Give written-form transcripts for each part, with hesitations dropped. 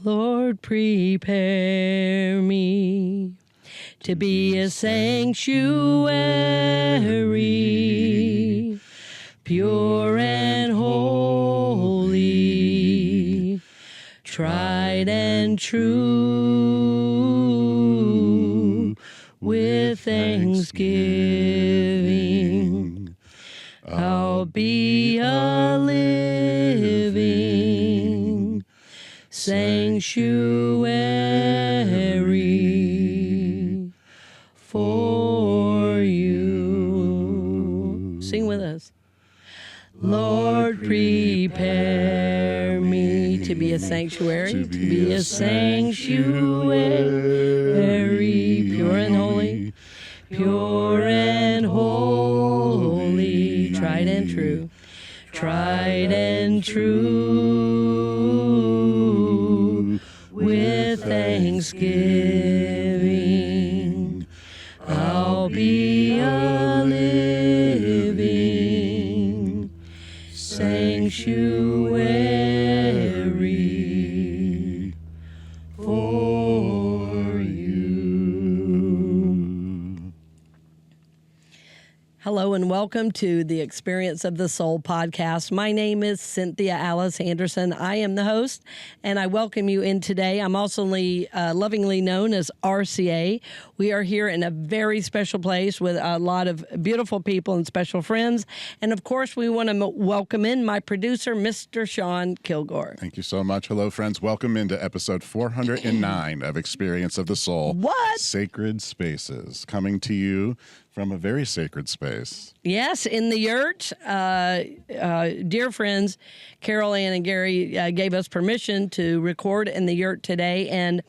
Lord, prepare me to be a sanctuary, pure and holy, tried and true, with thanksgiving. I'll be a living sanctuary for you. Sing with us. Lord, prepare me to be a sanctuary, to be a sanctuary, pure and holy, pure and holy, tried and true, tried and true, with thanksgiving. I'll be a living sanctuary for you. Hello and welcome to the Experience of the Soul podcast. My name is Cynthia Alice Anderson. I am the host, and I welcome you in today. I'm also lovingly known as RCA. We are here in a very special place with a lot of beautiful people and special friends. And of course, we want to welcome in my producer, Mr. Sean Kilgore. Thank you so much. Hello, friends. Welcome into episode 409 of Experience of the Soul. What? Sacred Spaces, coming to you from a very sacred space. Yes, in the yurt. Dear friends, Carol Ann and Gary gave us permission to record in the yurt today, and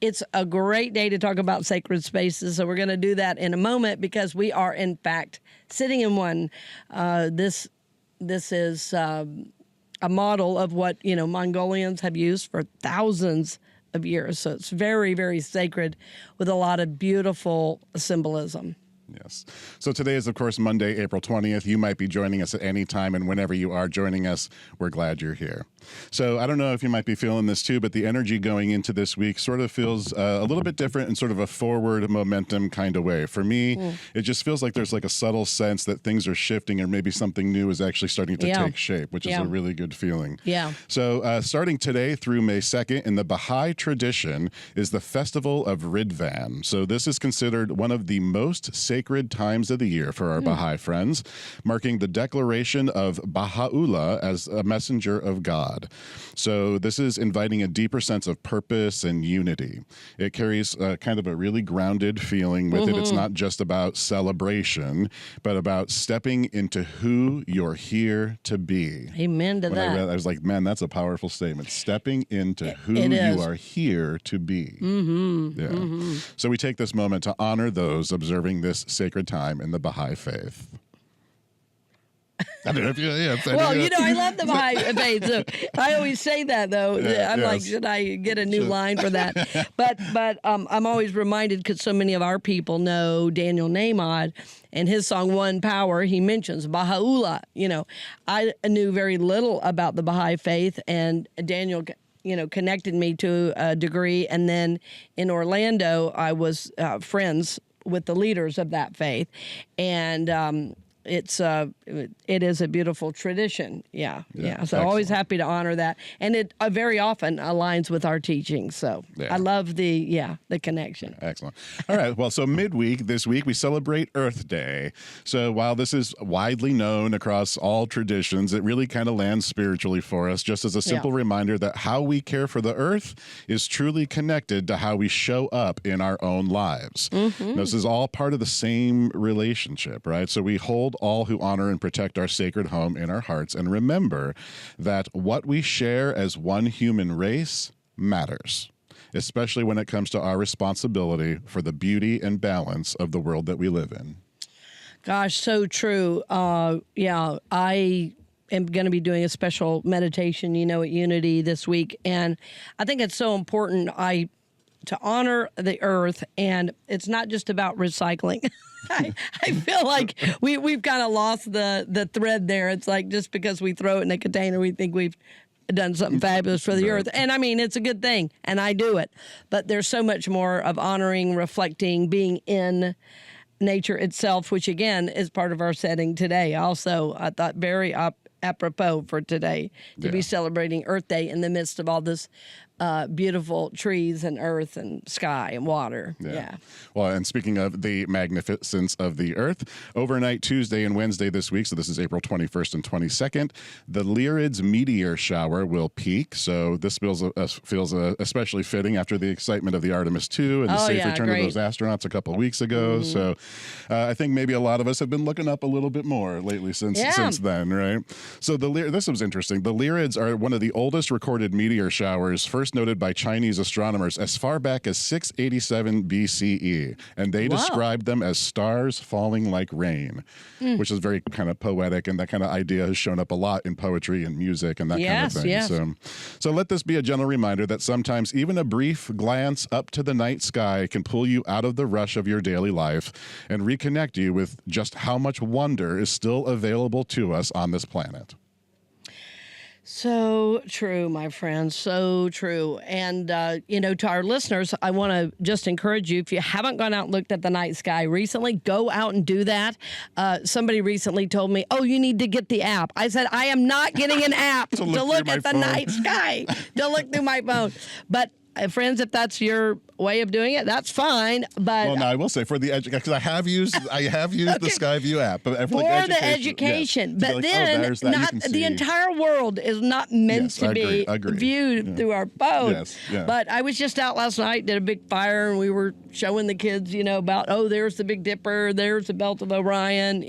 it's a great day to talk about sacred spaces. So we're going to do that in a moment because we are, in fact, sitting in one. This is a model of what Mongolians have used for thousands of years. So it's very, very sacred with a lot of beautiful symbolism. Yes. So today is, of course, Monday, April 20th. You might be joining us at any time, and whenever you are joining us, we're glad you're here. So I don't know if you might be feeling this too, but the energy going into this week sort of feels a little bit different in sort of a forward momentum kind of way. For me, it just feels like there's like a subtle sense that things are shifting or maybe something new is actually starting to take shape, which is a really good feeling. Yeah. So starting today through May 2nd, in the Baha'i tradition, is the Festival of Ridvan. So this is considered one of the most sacred times of the year for our Baha'i friends, marking the declaration of Baha'u'llah as a messenger of God. So this is inviting a deeper sense of purpose and unity. It carries kind of a really grounded feeling with it. It's not just about celebration, but about stepping into who you're here to be. Amen to when that. I read that, I was like, man, that's a powerful statement. Stepping into who you are here to be. So we take this moment to honor those observing this sacred time in the Baha'i faith. I don't know if I love the Baha'i faith. So I always say that, though. I'm like, should I get a new line for that? But I'm always reminded, because so many of our people know Daniel Nahmod and his song One Power. He mentions Baha'u'llah. I knew very little about the Baha'i faith, and Daniel connected me to a degree. And then in Orlando, I was friends with the leaders of that faith, and it is a beautiful tradition. Yeah. So excellent. Always happy to honor that, and it very often aligns with our teaching. So I love the connection. Excellent. All right. Well, so midweek this week we celebrate Earth Day. So while this is widely known across all traditions, it really kind of lands spiritually for us, just as a simple reminder that how we care for the earth is truly connected to how we show up in our own lives. This is all part of the same relationship, right? So we hold all who honor and protect our sacred home in our hearts, and remember that what we share as one human race matters, especially when it comes to our responsibility for the beauty and balance of the world that we live in. Gosh, so true. I am going to be doing a special meditation, at Unity this week, and I think it's so important to honor the earth, and it's not just about recycling. I feel like we've kind of lost the thread there. It's like just because we throw it in a container, we think we've done something fabulous for the earth. And I mean, it's a good thing, and I do it. But there's so much more of honoring, reflecting, being in nature itself, which again is part of our setting today. Also, I thought very apropos for today to be celebrating Earth Day in the midst of all this beautiful trees and earth and sky and water. Yeah. Well, and speaking of the magnificence of the earth, overnight Tuesday and Wednesday this week, so this is April 21st and 22nd, the Lyrids meteor shower will peak. So this feels especially fitting after the excitement of the Artemis II and the safe return of those astronauts a couple of weeks ago. So I think maybe a lot of us have been looking up a little bit more lately since then, right? So this was interesting. The Lyrids are one of the oldest recorded meteor showers, first noted by Chinese astronomers as far back as 687 BCE. And they described them as stars falling like rain, which is very kind of poetic. And that kind of idea has shown up a lot in poetry and music and that kind of thing. So let this be a gentle reminder that sometimes even a brief glance up to the night sky can pull you out of the rush of your daily life and reconnect you with just how much wonder is still available to us on this planet. So true, my friends, so true. And, to our listeners, I want to just encourage you, if you haven't gone out and looked at the night sky recently, go out and do that. Somebody recently told me, you need to get the app. I said, I am not getting an app to look at the night sky, to look through my phone. But friends, if that's your way of doing it, that's fine. But I will say for the education, because I have used the Skyview app, but for the education. But then not the entire world is not meant to be viewed through our phone. But I was just out last night, did a big fire, and we were showing the kids, about there's the Big Dipper, there's the Belt of Orion.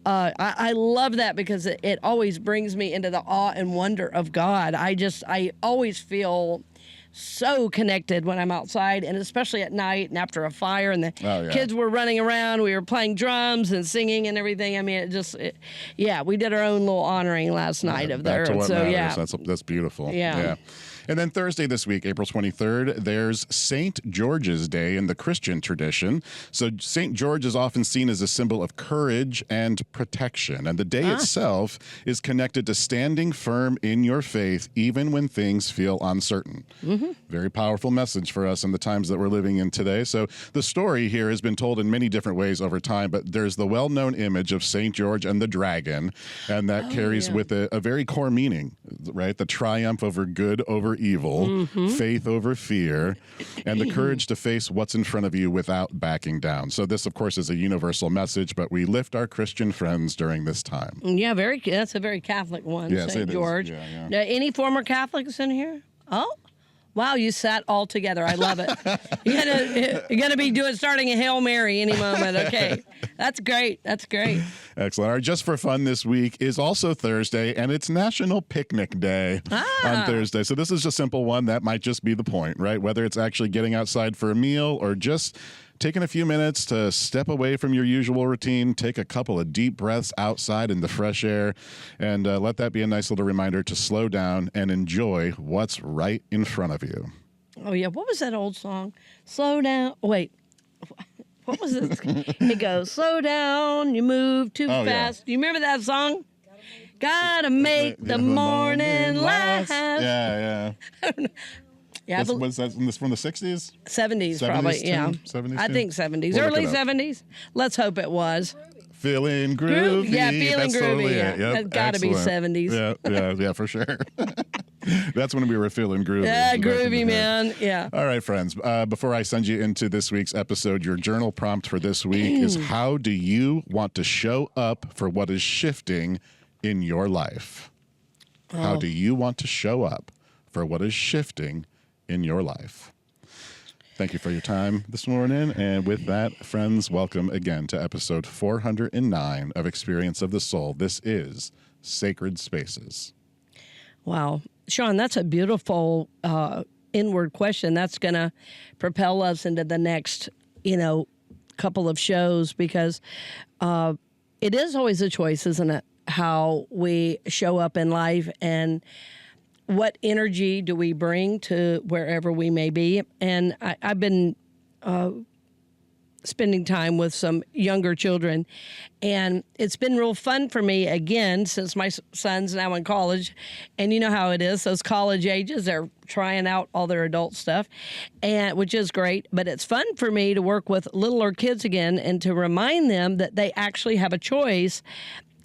I love that because it always brings me into the awe and wonder of God. I always feel so connected when I'm outside, and especially at night and after a fire, and the kids were running around. We were playing drums and singing and everything. I mean, we did our own little honoring last night of the earth. So that's beautiful. Yeah. And then Thursday this week, April 23rd, there's St. George's Day in the Christian tradition. So St. George is often seen as a symbol of courage and protection. And the day itself is connected to standing firm in your faith, even when things feel uncertain. Very powerful message for us in the times that we're living in today. So the story here has been told in many different ways over time, but there's the well-known image of St. George and the dragon, and that carries with it a very core meaning, right? The triumph over good over evil, faith over fear, and the courage to face what's in front of you without backing down. So this, of course, is a universal message, but we lift our Christian friends during this time. Yeah, that's a very Catholic one, St. George. Now, any former Catholics in here? Oh, wow, you sat all together. I love it. You're gonna be starting a Hail Mary any moment. Okay, that's great. That's great. Excellent. All right, just for fun this week is also Thursday, and it's National Picnic Day on Thursday. So this is a simple one. That might just be the point, right? Whether it's actually getting outside for a meal or just taking a few minutes to step away from your usual routine, take a couple of deep breaths outside in the fresh air, and let that be a nice little reminder to slow down and enjoy what's right in front of you. Oh, yeah. What was that old song? Slow down. Wait. What was it? It goes, slow down, you move too fast. Do you remember that song? Gotta make the morning last. Yeah. Yeah, was that from the 60s? 70s probably, yeah. 70s I think 70s. Early 70s? Let's hope it was. Feeling groovy. Yeah, feeling groovy. Totally Yep. That's got to be 70s. Yeah, for sure. That's when we were feeling groovy. Yeah, groovy, man. Yeah. All right, friends. Before I send you into this week's episode, your journal prompt for this week is how do you want to show up for what is shifting in your life? How do you want to show up for what is shifting in your life? Thank you for your time this morning. And with that, friends, welcome again to episode 409 of Experience of the Soul. This is Sacred Spaces. Wow. Sean, that's a beautiful inward question. That's going to propel us into the next, couple of shows, because it is always a choice, isn't it? How we show up in life and what energy do we bring to wherever we may be. And I've been spending time with some younger children. And it's been real fun for me, again, since my son's now in college. And you know how it is, those college ages, they're trying out all their adult stuff, and which is great. But it's fun for me to work with littler kids again and to remind them that they actually have a choice,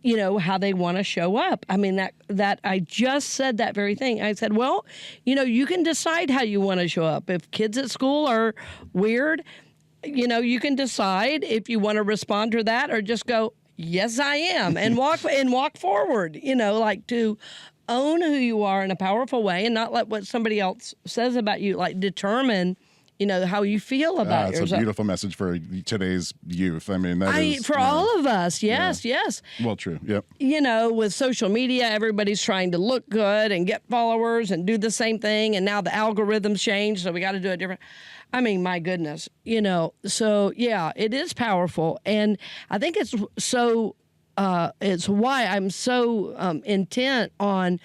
you know, how they want to show up. I mean, that I just said that very thing. I said, well, you know, you can decide how you want to show up. If kids at school are weird, you know, you can decide if you want to respond to that or just go, yes, I am, and walk forward, you know, like to own who you are in a powerful way and not let what somebody else says about you, like determine, you know, how you feel about yourself. It's a beautiful message for today's youth. I mean, for all of us. Yes, yes. Well, true. Yep. You know, with social media, everybody's trying to look good and get followers and do the same thing. And now the algorithms change, so we got to do it different. I mean, my goodness, you know, so yeah, it is powerful. And I think it's why I'm so intent on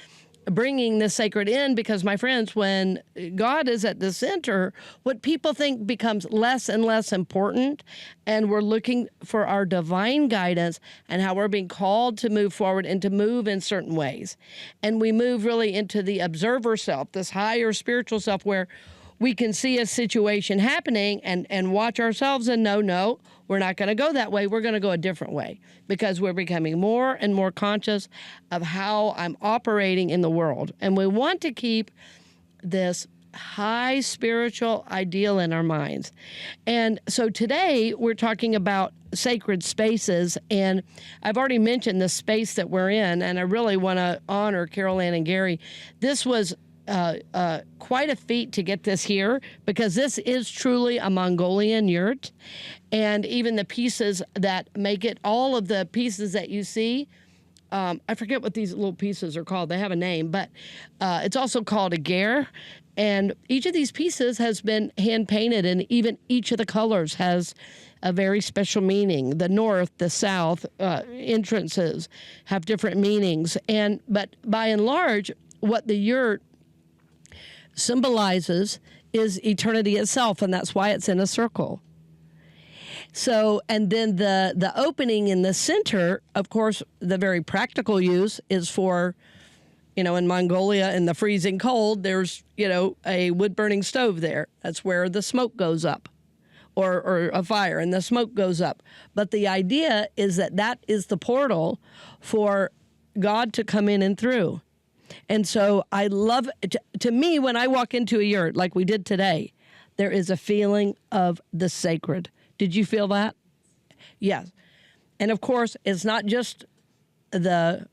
bringing the sacred in, because my friends, when God is at the center, what people think becomes less and less important, and we're looking for our divine guidance and how we're being called to move forward and to move in certain ways. And we move really into the observer self, this higher spiritual self, where we can see a situation happening and watch ourselves and no, we're not going to go that way. We're going to go a different way, because we're becoming more and more conscious of how I'm operating in the world. And we want to keep this high spiritual ideal in our minds. And so today we're talking about sacred spaces. And I've already mentioned the space that we're in, and I really want to honor Carol Ann and Gary. This was quite a feat to get this here, because this is truly a Mongolian yurt. And even the pieces that make it, all of the pieces that you see, I forget what these little pieces are called. They have a name, but it's also called a ger. And each of these pieces has been hand painted, and even each of the colors has a very special meaning. The north, the south entrances have different meanings. But by and large, what the yurt symbolizes is eternity itself, and that's why it's in a circle. So, and then the opening in the center, of course, the very practical use is for, you know, in Mongolia in the freezing cold, there's, you know, a wood-burning stove there. That's where the smoke goes up, or a fire, and the smoke goes up. But the idea is that is the portal for God to come in and through. And so I love, to me, when I walk into a yurt like we did today, there is a feeling of the sacred. Did you feel that? Yes. And of course, it's not just the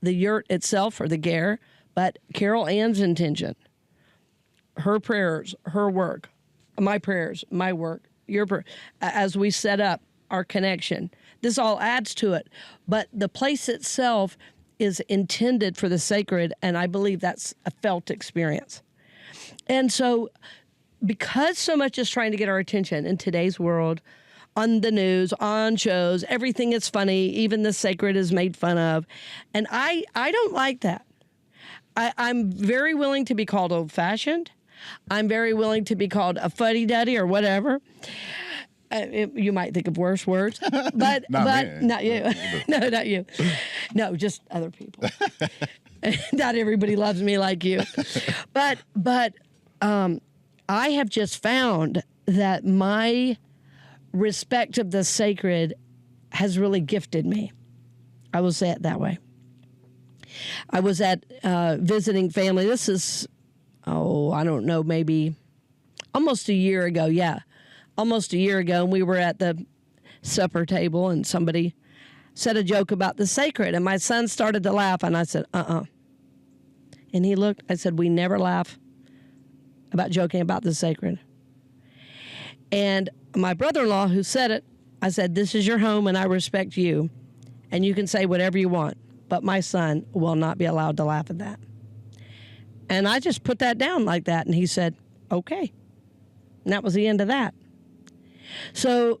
yurt itself or the ger, but Carol Ann's intention, her prayers, her work, my prayers, my work, your prayer, as we set up our connection. This all adds to it. But the place itself is intended for the sacred, and I believe that's a felt experience. And so, because so much is trying to get our attention in today's world, on the news, on shows, everything is funny, even the sacred is made fun of, and I don't like that. I'm very willing to be called old-fashioned. I'm very willing to be called a fuddy-duddy or whatever. You might think of worse words, but not you. No, not you. No, just other people. Not everybody loves me like you. But I have just found that my respect of the sacred has really gifted me. I will say it that way. I was at visiting family. This is, I don't know, maybe almost a year ago. Yeah. Almost a year ago, and we were at the supper table, and somebody said a joke about the sacred, and my son started to laugh, and I said, And he looked, I said, we never laugh about joking about the sacred. And my brother-in-law, who said it, I said, this is your home, and I respect you, and you can say whatever you want, but my son will not be allowed to laugh at that. And I just put that down like that, and he said, okay. And that was the end of that. So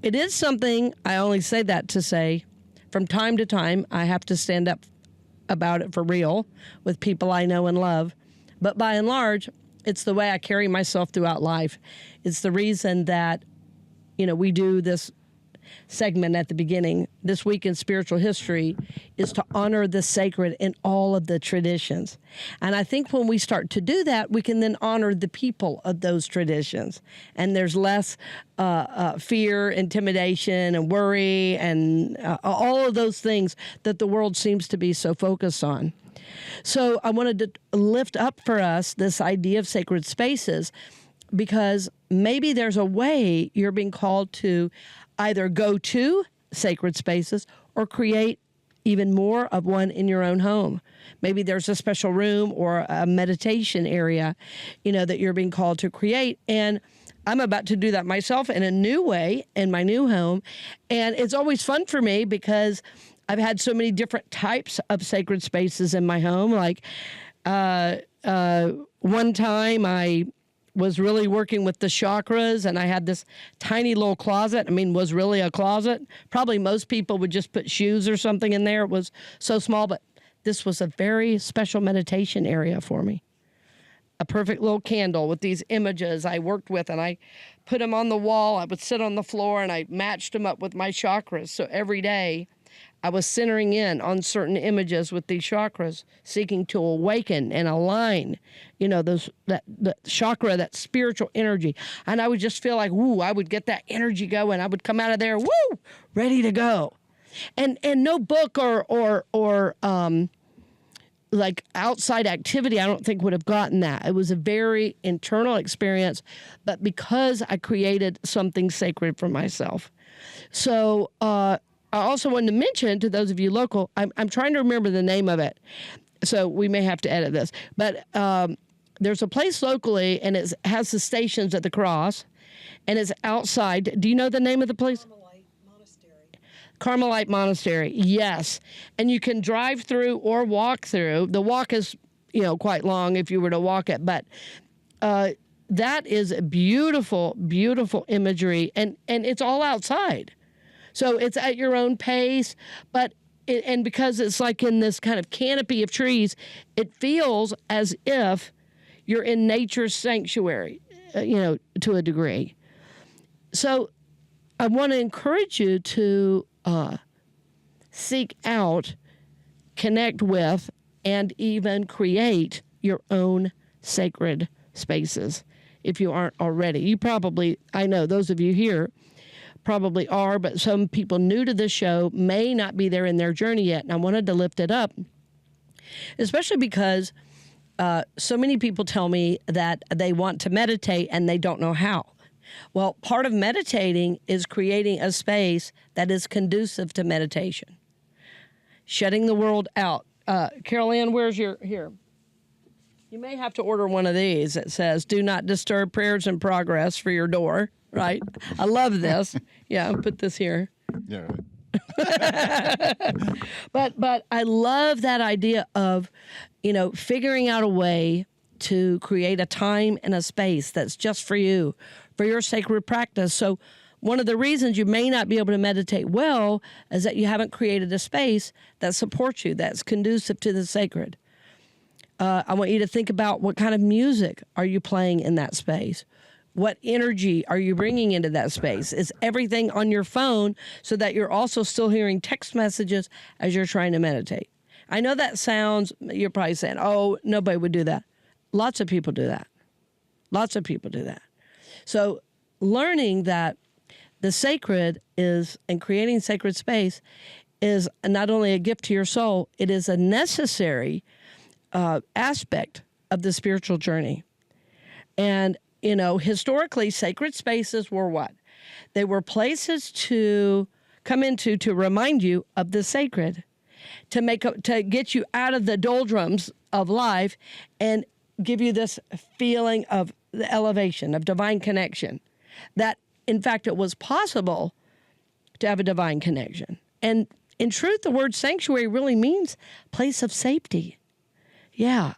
it is something, I only say that to say, from time to time, I have to stand up about it for real with people I know and love. But by and large, it's the way I carry myself throughout life. It's the reason that, we do this segment at the beginning, This Week in Spiritual History, is to honor the sacred in all of the traditions. And I think when we start to do that, we can then honor the people of those traditions. And there's less fear, intimidation, and worry, and all of those things that the world seems to be so focused on. So I wanted to lift up for us this idea of sacred spaces, because maybe there's a way you're being called to either go to sacred spaces or create even more of one in your own home. Maybe there's a special room or a meditation area, that you're being called to create. And I'm about to do that myself in a new way in my new home. And it's always fun for me because I've had so many different types of sacred spaces in my home. Like one time I was really working with the chakras, and I had this tiny little closet. Was really a closet. Probably most people would just put shoes or something in there. It was so small, but this was a very special meditation area for me. A perfect little candle with these images I worked with, and I put them on the wall. I would sit on the floor, and I matched them up with my chakras. So every day, I was centering in on certain images with these chakras, seeking to awaken and align, that chakra, that spiritual energy. And I would just feel like, woo, I would get that energy going. I would come out of there, woo, ready to go. And no book or like outside activity, I don't think would have gotten that. It was a very internal experience, but because I created something sacred for myself. So, I also wanted to mention to those of you local, I'm trying to remember the name of it, so we may have to edit this, but there's a place locally, and it has the Stations at the Cross, and it's outside. Do you know the name of the place? Carmelite Monastery, yes. And you can drive through or walk through. The walk is, quite long if you were to walk it, but that is a beautiful, beautiful imagery, and it's all outside. So it's at your own pace, and because it's like in this kind of canopy of trees, it feels as if you're in nature's sanctuary, to a degree. So I want to encourage you to seek out, connect with, and even create your own sacred spaces if you aren't already. You probably, I know those of you here probably are, but some people new to this show may not be there in their journey yet, and I wanted to lift it up, especially because so many people tell me that they want to meditate and they don't know how. Well, part of meditating is creating a space that is conducive to meditation, shutting the world out. Carol Ann, where's here? You may have to order one of these that says, "Do not disturb prayers in progress" for your door. Right? I love this. Yeah, I'll put this here. Yeah. But I love that idea of, figuring out a way to create a time and a space that's just for you, for your sacred practice. So one of the reasons you may not be able to meditate well is that you haven't created a space that supports you, that's conducive to the sacred. I want you to think about what kind of music are you playing in that space? What energy are you bringing into that space? Is everything on your phone so that you're also still hearing text messages as you're trying to meditate? I know that sounds, you're probably saying, oh, nobody would do that. Lots of people do that. Lots of people do that. So learning that the sacred is, and creating sacred space is not only a gift to your soul, it is a necessary aspect of the spiritual journey. And historically, sacred spaces were what? They were places to come into to remind you of the sacred, to get you out of the doldrums of life and give you this feeling of the elevation, of divine connection. That, in fact, it was possible to have a divine connection. And in truth, the word sanctuary really means place of safety. Yeah.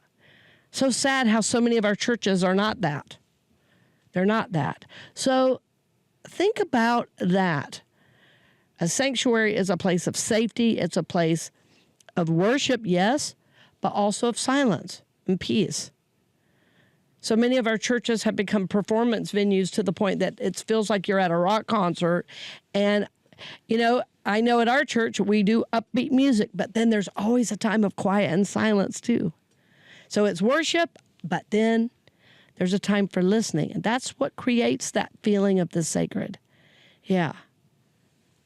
So sad how so many of our churches are not that. They're not that. So think about that. A sanctuary is a place of safety. It's a place of worship, yes, but also of silence and peace. So many of our churches have become performance venues to the point that it feels like you're at a rock concert. And, I know at our church we do upbeat music, but then there's always a time of quiet and silence too. So it's worship, but then there's a time for listening. And that's what creates that feeling of the sacred. Yeah.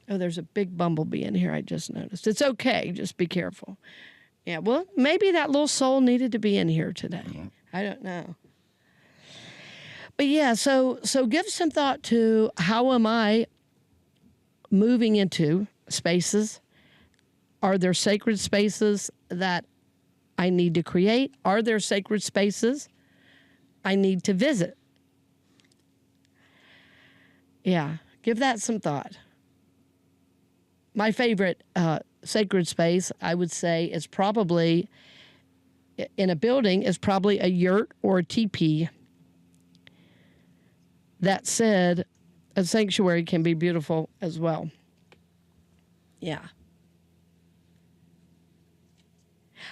Oh, there's a big bumblebee in here, I just noticed. It's okay. Just be careful. Yeah, well, maybe that little soul needed to be in here today. Mm-hmm. I don't know. But yeah, so give some thought to how am I moving into spaces? Are there sacred spaces that I need to create? Are there sacred spaces I need to visit? Yeah, give that some thought. My favorite sacred space, I would say, is probably in a building, is probably a yurt or a teepee. That said, a sanctuary can be beautiful as well. Yeah.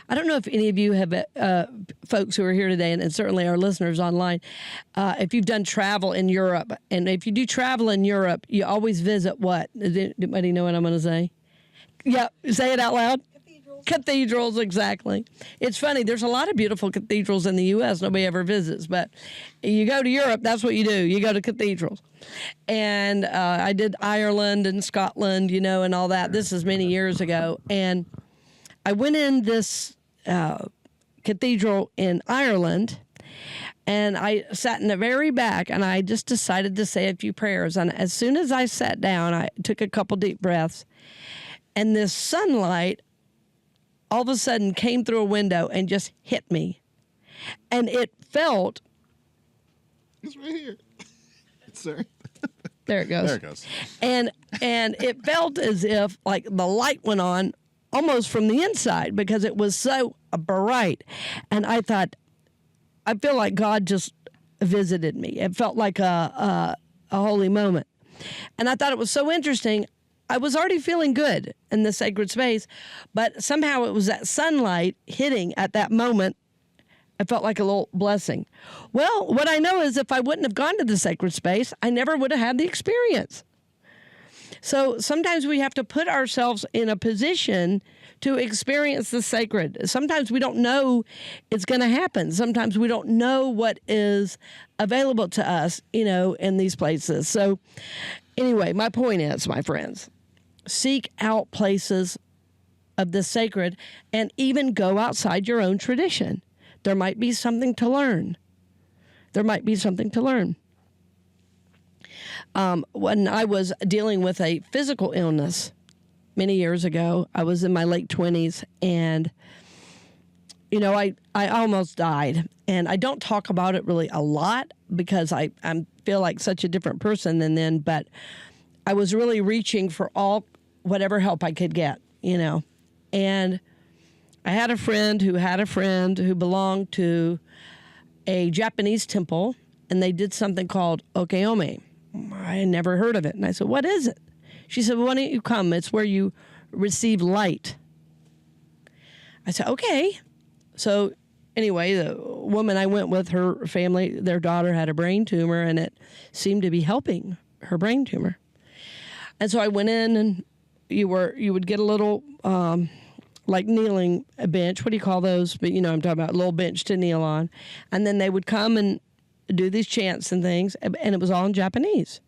I don't know if any of you have folks who are here today, and certainly our listeners online, if you've done travel in Europe. And if you do travel in Europe, you always visit what? Anybody know what I'm going to say? Yeah, say it out loud. Cathedrals, exactly. It's funny, there's a lot of beautiful cathedrals in the U.S. nobody ever visits, but you go to Europe, that's what you do. You go to cathedrals. And I did Ireland and Scotland, and all that. This is many years ago. And I went in this cathedral in Ireland, and I sat in the very back, and I just decided to say a few prayers. And as soon as I sat down, I took a couple deep breaths, and this sunlight all of a sudden came through a window and just hit me. And it felt... It's right here. Sorry. There it goes. There it goes. And it felt as if, like, the light went on almost from the inside because it was so bright. And I thought, I feel like God just visited me. It felt like a holy moment. And I thought it was so interesting. I was already feeling good in the sacred space, but somehow it was that sunlight hitting at that moment. It felt like a little blessing. Well, what I know is if I wouldn't have gone to the sacred space, I never would have had the experience. So sometimes we have to put ourselves in a position to experience the sacred. Sometimes we don't know it's going to happen. Sometimes we don't know what is available to us, in these places. So anyway, my point is, my friends, seek out places of the sacred and even go outside your own tradition. There might be something to learn. When I was dealing with a physical illness many years ago, I was in my late 20s, and, I almost died. And I don't talk about it really a lot because I feel like such a different person than then, but I was really reaching for whatever help I could get, And I had a friend who belonged to a Japanese temple, and they did something called okeome. I had never heard of it. And I said, what is it? She said, well, why don't you come? It's where you receive light. I said, okay. So anyway, the woman I went with, her family, their daughter had a brain tumor, and it seemed to be helping her brain tumor. And so I went in, and you would get a little like kneeling bench. What do you call those? But I'm talking about a little bench to kneel on. And then they would come and do these chants and things, and it was all in Japanese.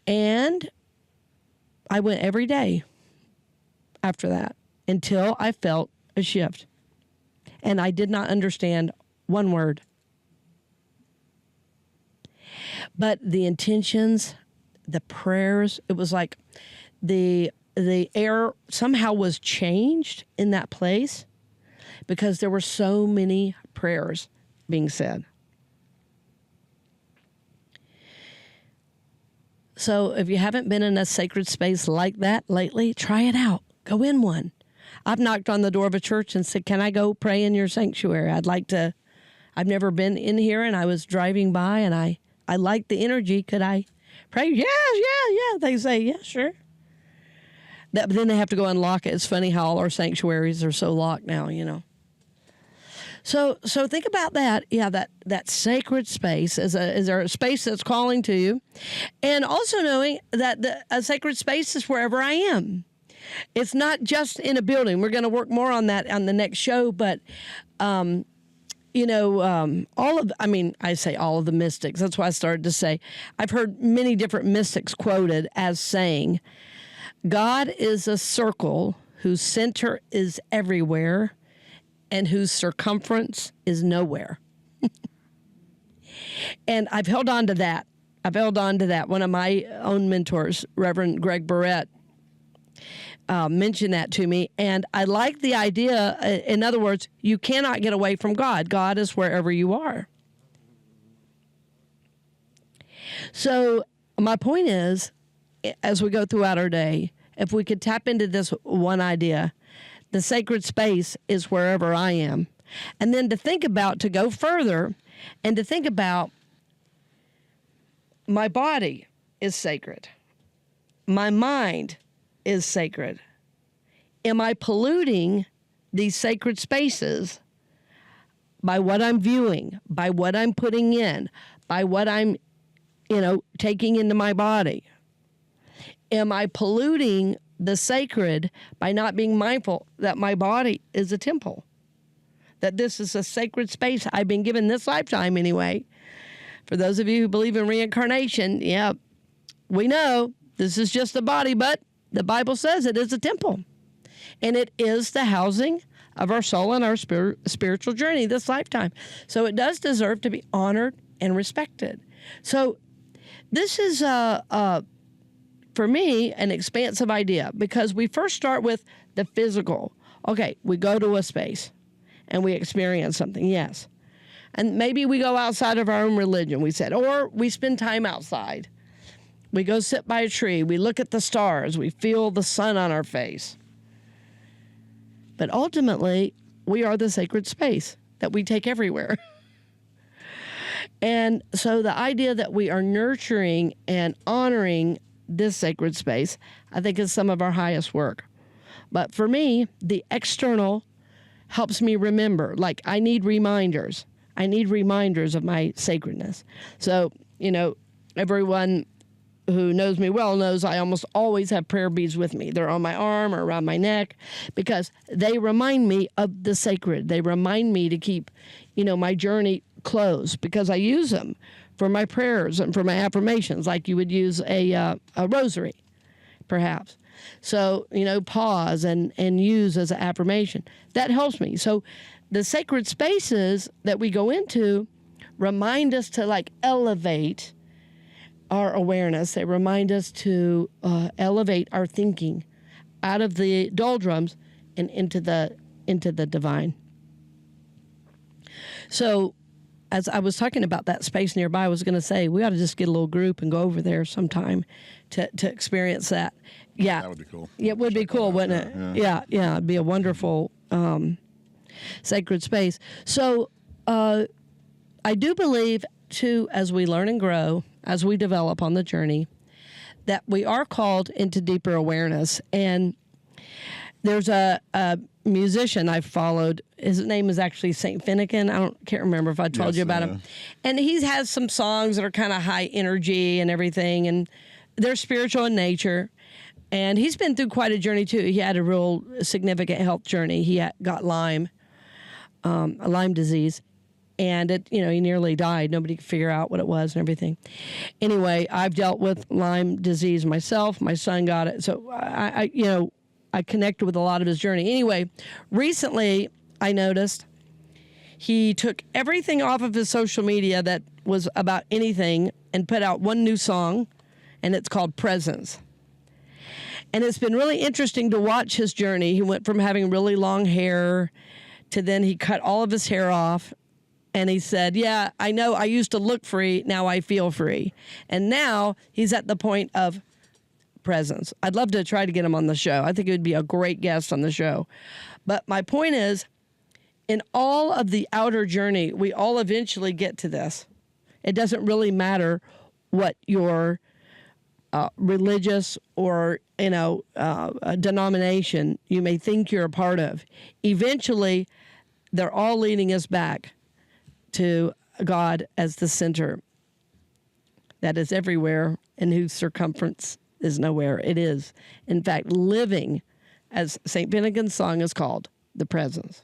And I went every day after that until I felt a shift. And I did not understand one word. But the intentions, the prayers, it was like the air somehow was changed in that place because there were so many prayers being said. So if you haven't been in a sacred space like that lately, try it out. Go in one. I've knocked on the door of a church and said, can I go pray in your sanctuary? I've never been in here, and I was driving by, and I liked the energy. Could I pray? Yeah. They say, yeah, sure. But then they have to go unlock it. It's funny how all our sanctuaries are so locked now, So think about that. Yeah, that sacred space is there a space that's calling to you, and also knowing that a sacred space is wherever I am. It's not just in a building. We're going to work more on that on the next show, but I say all of the mystics. That's why I started to say I've heard many different mystics quoted as saying, God is a circle whose center is everywhere and whose circumference is nowhere. And I've held on to that. One of my own mentors, Reverend Greg Barrett, mentioned that to me. And I like the idea. In other words, you cannot get away from God. God is wherever you are. So my point is, as we go throughout our day, if we could tap into this one idea, the sacred space is wherever I am. And then to go further and to think about my body is sacred. My mind is sacred. Am I polluting these sacred spaces by what I'm viewing, by what I'm putting in, by what I'm, taking into my body? Am I polluting the sacred by not being mindful that my body is a temple? That this is a sacred space I've been given this lifetime anyway. For those of you who believe in reincarnation, yeah, we know this is just a body, but the Bible says it is a temple. And it is the housing of our soul and our spiritual journey this lifetime. So it does deserve to be honored and respected. So this is, for me, an expansive idea, because we first start with the physical. Okay, we go to a space and we experience something, yes. And maybe we go outside of our own religion, we said, or we spend time outside. We go sit by a tree, we look at the stars, we feel the sun on our face. But ultimately, we are the sacred space that we take everywhere. And so the idea that we are nurturing and honoring this sacred space, I think, is some of our highest work. But for me, the external helps me remember. Like, I need reminders. I need reminders of my sacredness. So, everyone who knows me well knows I almost always have prayer beads with me. They're on my arm or around my neck because they remind me of the sacred. They remind me to keep, my journey close, because I use them for my prayers and for my affirmations, like you would use a rosary, perhaps. So, pause and use as an affirmation. That helps me. So the sacred spaces that we go into remind us to elevate our awareness. They remind us to elevate our thinking out of the doldrums and into the divine. So as I was talking about that space nearby, I was going to say we ought to just get a little group and go over there sometime to experience that. Yeah, that would be cool. Yeah, it would be cool, wouldn't it? Yeah, it'd be a wonderful sacred space. So I do believe, too, as we learn and grow, as we develop on the journey, that we are called into deeper awareness. And there's a musician I've followed. His name is actually St. Finnegan. Can't remember if I told you about him. And he has some songs that are kind of high energy and everything, and they're spiritual in nature. And he's been through quite a journey, too. He had a real significant health journey. He got Lyme disease. And he nearly died. Nobody could figure out what it was and everything. Anyway, I've dealt with Lyme disease myself. My son got it. So I connected with a lot of his journey. Anyway, recently I noticed he took everything off of his social media that was about anything and put out one new song, and it's called Presence. And it's been really interesting to watch his journey. He went from having really long hair to then he cut all of his hair off. And he said, yeah, I know I used to look free. Now I feel free. And now he's at the point of presence. I'd love to try to get him on the show. I think it would be a great guest on the show. But my point is, in all of the outer journey, we all eventually get to this. It doesn't really matter what your religious or, denomination you may think you're a part of. Eventually, they're all leading us back to God as the center that is everywhere and whose circumference is nowhere. It is, in fact, living, as St. Finnegan's song is called, the presence.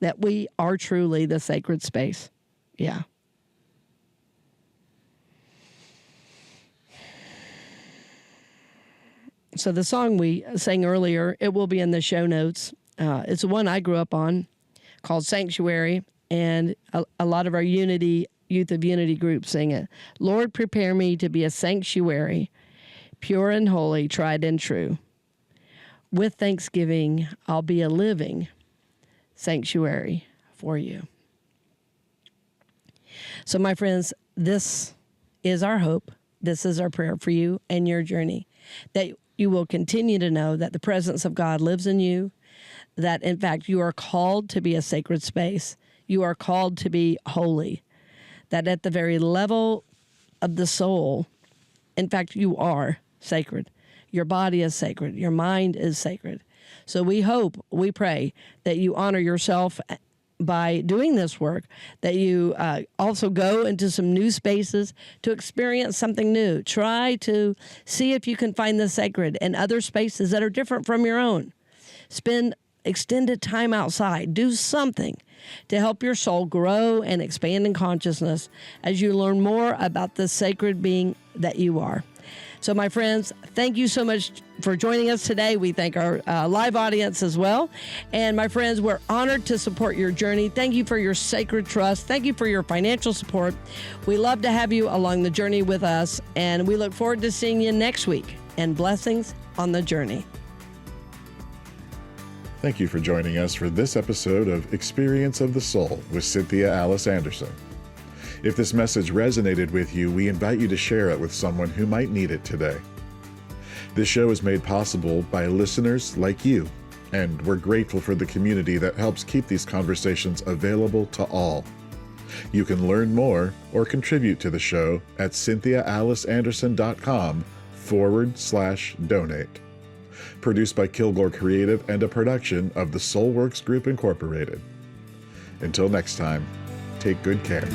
That we are truly the sacred space. Yeah. So the song we sang earlier, it will be in the show notes. It's the one I grew up on called Sanctuary, and a lot of our Youth of Unity groups sing it. Lord, prepare me to be a sanctuary, pure and holy, tried and true. With thanksgiving, I'll be a living sanctuary for you. So, my friends, this is our hope. This is our prayer for you and your journey, that you will continue to know that the presence of God lives in you, that, in fact, you are called to be a sacred space. You are called to be holy, that at the very level of the soul, in fact, you are sacred. Your body is sacred. Your mind is sacred. So we hope, we pray that you honor yourself by doing this work, that you also go into some new spaces to experience something new. Try to see if you can find the sacred in other spaces that are different from your own. Spend extended time outside. Do something to help your soul grow and expand in consciousness as you learn more about the sacred being that you are. So, my friends, thank you so much for joining us today. We thank our live audience as well. And my friends, we're honored to support your journey. Thank you for your sacred trust. Thank you for your financial support. We love to have you along the journey with us. And we look forward to seeing you next week. And blessings on the journey. Thank you for joining us for this episode of Experience of the Soul with Cynthia Alice Anderson. If this message resonated with you, we invite you to share it with someone who might need it today. This show is made possible by listeners like you, and we're grateful for the community that helps keep these conversations available to all. You can learn more or contribute to the show at cynthiaaliceanderson.com/donate. Produced by Kilgore Creative and a production of the Soulworks Group Incorporated. Until next time, take good care.